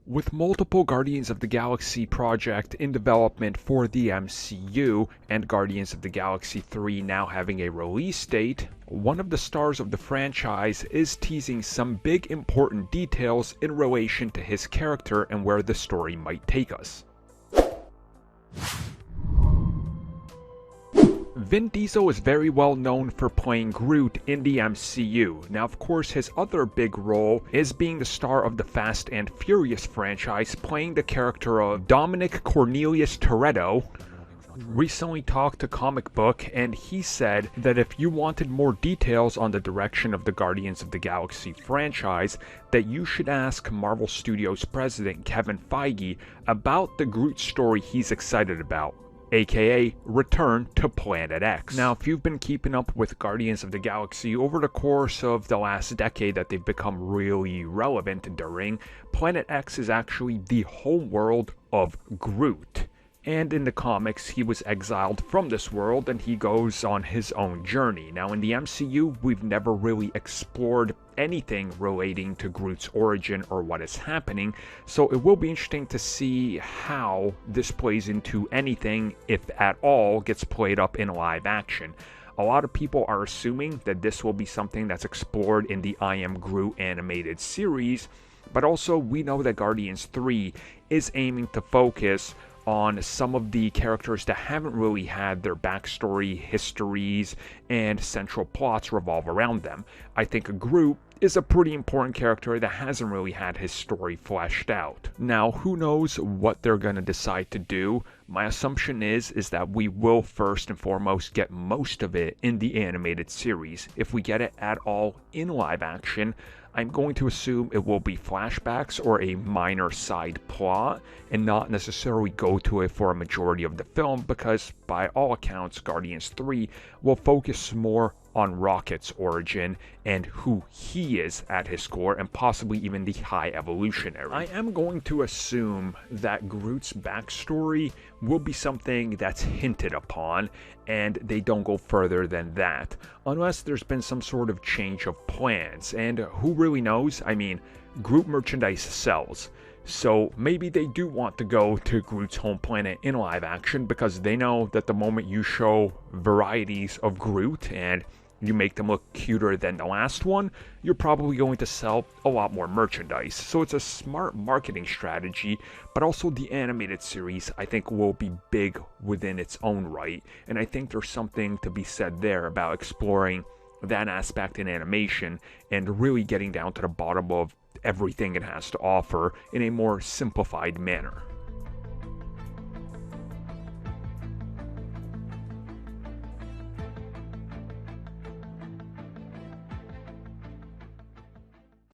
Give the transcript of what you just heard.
With multiple Guardians of the Galaxy project in development for the MCU and Guardians of the Galaxy 3 now having a release date, one of the stars of the franchise is teasing some big important details in relation to his character and where the story might take us. Vin Diesel is very well known for playing Groot in the MCU. Now, of course, his other big role is being the star of the Fast and Furious franchise, playing the character of Dominic Cornelius Toretto. Recently talked to Comic Book, and he said that if you wanted more details on the direction of the Guardians of the Galaxy franchise, that you should ask Marvel Studios president Kevin Feige about the Groot story he's excited about, aka Return to Planet X. Now, if you've been keeping up with Guardians of the Galaxy over the course of the last decade that they've become really relevant during, Planet X is actually the home world of Groot. And in the comics, he was exiled from this world and he goes on his own journey. Now, in the MCU, we've never really explored anything relating to Groot's origin or what is happening, so it will be interesting to see how this plays into anything, if at all, gets played up in live action. A lot of people are assuming that this will be something that's explored in the I Am Groot animated series, but also we know that Guardians 3 is aiming to focus on some of the characters that haven't really had their backstory, histories, and central plots revolve around them. I think Groot is a pretty important character that hasn't really had his story fleshed out. Now, who knows what they're going to decide to do? My assumption is that we will first and foremost get most of it in the animated series. If we get it at all in live action, I'm going to assume it will be flashbacks or a minor side plot and not necessarily go to it for a majority of the film, because by all accounts Guardians 3 will focus more on Rocket's origin and who he is at his core, and possibly even the High Evolutionary. I am going to assume that Groot's backstory will be something that's hinted upon, and they don't go further than that, unless there's been some sort of change of plans, and who really knows? I mean, Groot merchandise sells. So maybe they do want to go to Groot's home planet in live action, because they know that the moment you show varieties of Groot and you make them look cuter than the last one, you're probably going to sell a lot more merchandise. So it's a smart marketing strategy, but also the animated series I think will be big within its own right. And I think there's something to be said there about exploring that aspect in animation and really getting down to the bottom of everything it has to offer in a more simplified manner.